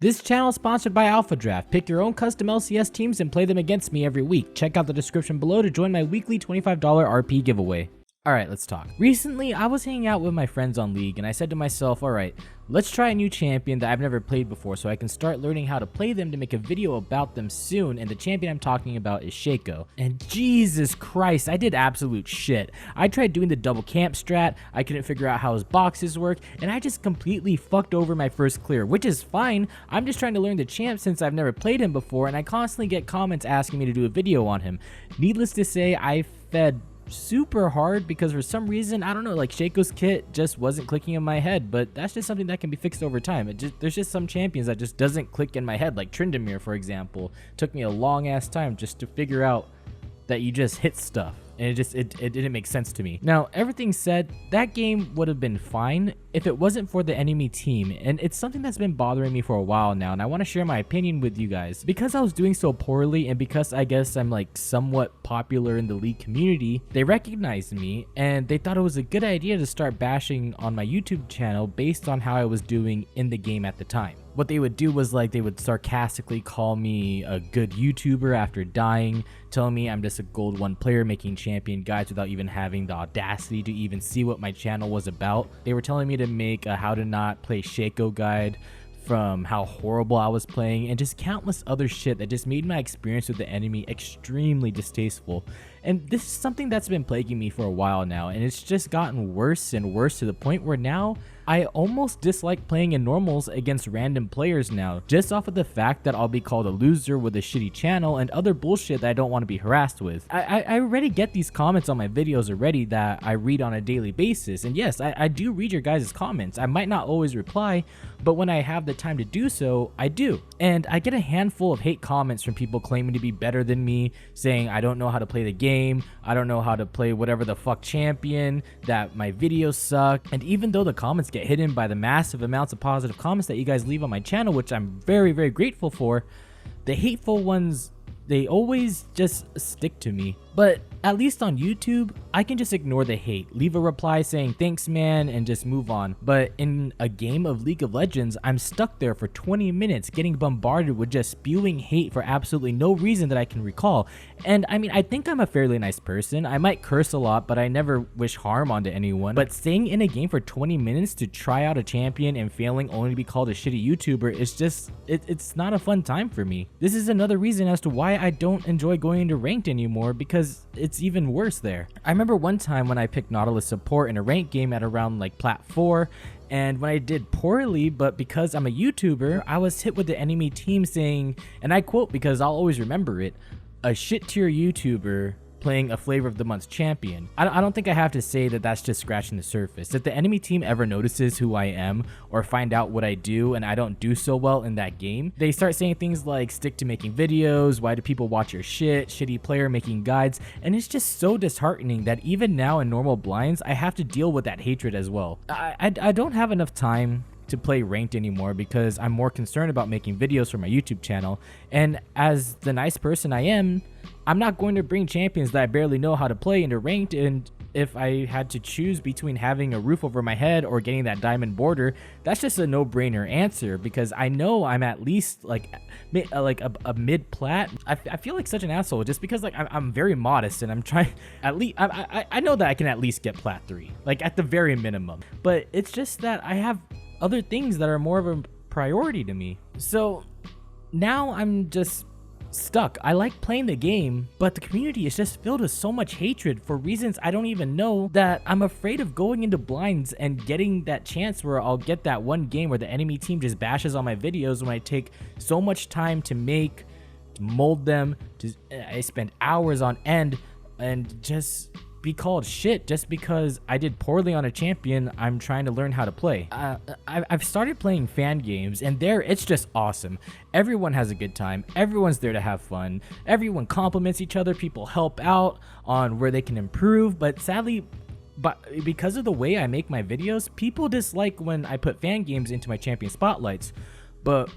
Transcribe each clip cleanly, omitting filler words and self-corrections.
This channel is sponsored by Alpha Draft. Pick your own custom LCS teams and play them against me every week. Check out the description below to join my weekly $25 RP giveaway. Alright, let's talk. Recently, I was hanging out with my friends on League and I said to myself, alright, let's try a new champion that I've never played before so I can start learning how to play them to make a video about them soon, and the champion I'm talking about is Shaco. And Jesus Christ, I did absolute shit. I tried doing the double camp strat, I couldn't figure out how his boxes work, and I just completely fucked over my first clear, which is fine. I'm just trying to learn the champ since I've never played him before, and I constantly get comments asking me to do a video on him. Needless to say, I fed super hard because for some reason, I don't know, like Shaco's kit just wasn't clicking in my head, but that's just something that can be fixed over time. There's just some champions that just doesn't click in my head, like Tryndamere, for example. Took me a long ass time just to figure out that you just hit stuff, and it didn't make sense to me. Now, everything said, that game would have been fine if it wasn't for the enemy team, and it's something that's been bothering me for a while now, and I want to share my opinion with you guys. Because I was doing so poorly, and because I guess I'm like somewhat popular in the League community, they recognized me, and they thought it was a good idea to start bashing on my YouTube channel based on how I was doing in the game at the time. What they would do was like they would sarcastically call me a good YouTuber after dying, telling me I'm just a gold 1 player making champion guides without even having the audacity to even see what my channel was about. They were telling me to make a how to not play Shaco guide from how horrible I was playing, and just countless other shit that just made my experience with the enemy extremely distasteful. And this is something that's been plaguing me for a while now, and it's just gotten worse and worse to the point where now I almost dislike playing in normals against random players now, just off of the fact that I'll be called a loser with a shitty channel and other bullshit that I don't want to be harassed with. I already get these comments on my videos already that I read on a daily basis, and yes, I do read your guys' comments. I might not always reply, but when I have the time to do so, I do. And I get a handful of hate comments from people claiming to be better than me, saying I don't know how to play the game, I don't know how to play whatever the fuck champion, that my videos suck. And even though the comments get hidden by the massive amounts of positive comments that you guys leave on my channel, which I'm very, very grateful for, the hateful ones, they always just stick to me. But at least on YouTube, I can just ignore the hate, leave a reply saying thanks man, and just move on. But in a game of League of Legends, I'm stuck there for 20 minutes getting bombarded with just spewing hate for absolutely no reason that I can recall. And I mean, I think I'm a fairly nice person. I might curse a lot, but I never wish harm onto anyone. But staying in a game for 20 minutes to try out a champion and failing only to be called a shitty YouTuber is just, it's not a fun time for me. This is another reason as to why I don't enjoy going into ranked anymore, because it's even worse there. I remember one time when I picked Nautilus support in a ranked game at around like plat 4, and when I did poorly, but because I'm a YouTuber, I was hit with the enemy team saying, and I quote because I'll always remember it, "A shit tier YouTuber playing a flavor of the month's champion." I don't think I have to say that that's just scratching the surface. If the enemy team ever notices who I am or find out what I do and I don't do so well in that game, they start saying things like stick to making videos, why do people watch your shit, shitty player making guides, and it's just so disheartening that even now in normal blinds I have to deal with that hatred as well. I don't have enough time to play ranked anymore because I'm more concerned about making videos for my YouTube channel, and as the nice person I am, I'm not going to bring champions that I barely know how to play into ranked. And if I had to choose between having a roof over my head or getting that diamond border, that's just a no-brainer answer, because I know I'm at least like a mid-plat. I feel like such an asshole just because like I'm very modest and I'm trying at least I know that I can at least get plat 3, like at the very minimum, but it's just that I have other things that are more of a priority to me. So now I'm just stuck. I like playing the game, but the community is just filled with so much hatred for reasons I don't even know, that I'm afraid of going into blinds and getting that chance where I'll get that one game where the enemy team just bashes on my videos when I take so much time to make, to mold them, I spend hours on end, and just be called shit just because I did poorly on a champion I'm trying to learn how to play. I've started playing fan games, and there it's just awesome. Everyone has a good time, everyone's there to have fun, everyone compliments each other, people help out on where they can improve, but sadly, because of the way I make my videos, people dislike when I put fan games into my champion spotlights. But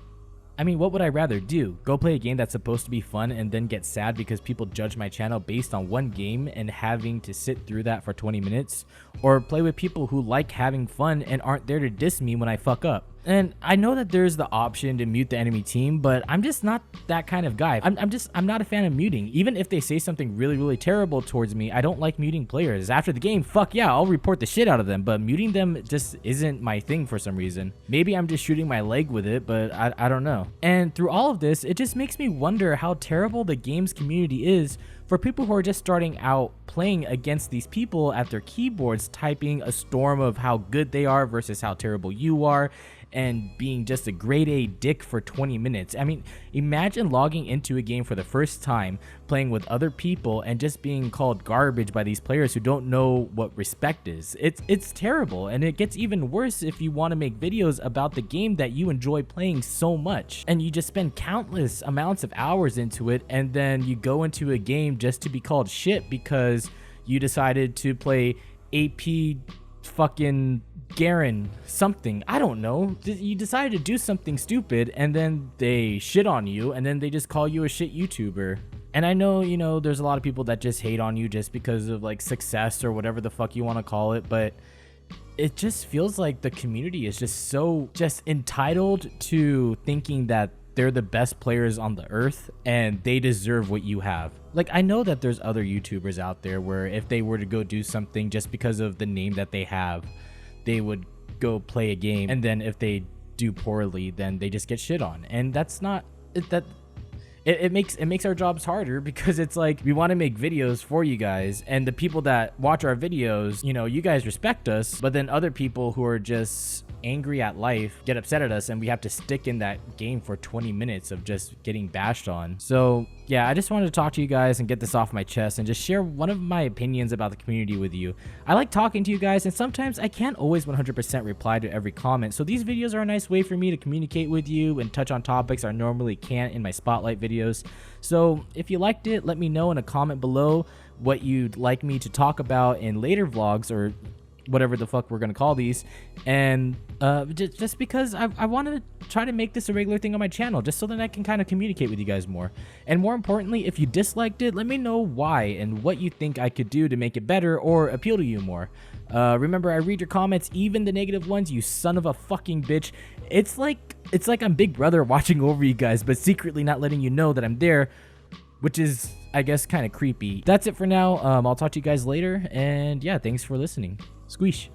I mean, what would I rather do? Go play a game that's supposed to be fun and then get sad because people judge my channel based on one game and having to sit through that for 20 minutes? Or play with people who like having fun and aren't there to diss me when I fuck up? And I know that there's the option to mute the enemy team, but I'm just not that kind of guy. I'm not a fan of muting. Even if they say something really, really terrible towards me, I don't like muting players. After the game, fuck yeah, I'll report the shit out of them, but muting them just isn't my thing for some reason. Maybe I'm just shooting my leg with it, but I don't know. And through all of this, it just makes me wonder how terrible the games community is for people who are just starting out playing against these people at their keyboards, typing a storm of how good they are versus how terrible you are, and being just a grade A dick for 20 minutes. I mean, imagine logging into a game for the first time, playing with other people, and just being called garbage by these players who don't know what respect is. It's terrible, and it gets even worse if you want to make videos about the game that you enjoy playing so much, and you just spend countless amounts of hours into it, and then you go into a game just to be called shit because you decided to play AP fucking Garen something. I don't know. You decided to do something stupid, and then they shit on you, and then they just call you a shit YouTuber. And I know, you know, there's a lot of people that just hate on you just because of like success or whatever the fuck you want to call it, but it just feels like the community is just so just entitled to thinking that they're the best players on the earth and they deserve what you have. Like, I know that there's other YouTubers out there where if they were to go do something just because of the name that they have, they would go play a game, and then if they do poorly, then they just get shit on. And that's not that. It makes our jobs harder because it's like we want to make videos for you guys, and the people that watch our videos, you know, you guys respect us, but then other people who are just angry at life get upset at us, and we have to stick in that game for 20 minutes of just getting bashed on. So yeah, I just wanted to talk to you guys and get this off my chest and just share one of my opinions about the community with you. I like talking to you guys, and sometimes I can't always 100% reply to every comment, so these videos are a nice way for me to communicate with you and touch on topics I normally can't in my spotlight videos. So if you liked it, let me know in a comment below what you'd like me to talk about in later vlogs, or whatever the fuck we're gonna call these. And just because I want to try to make this a regular thing on my channel, just so that I can kind of communicate with you guys more. And more importantly, if you disliked it, let me know why and what you think I could do to make it better or appeal to you more. Remember, I read your comments, even the negative ones, you son of a fucking bitch. It's like I'm Big Brother watching over you guys, but secretly not letting you know that I'm there, which is, I guess, kind of creepy. That's it for now. I'll talk to you guys later, and yeah, thanks for listening. Squeesh.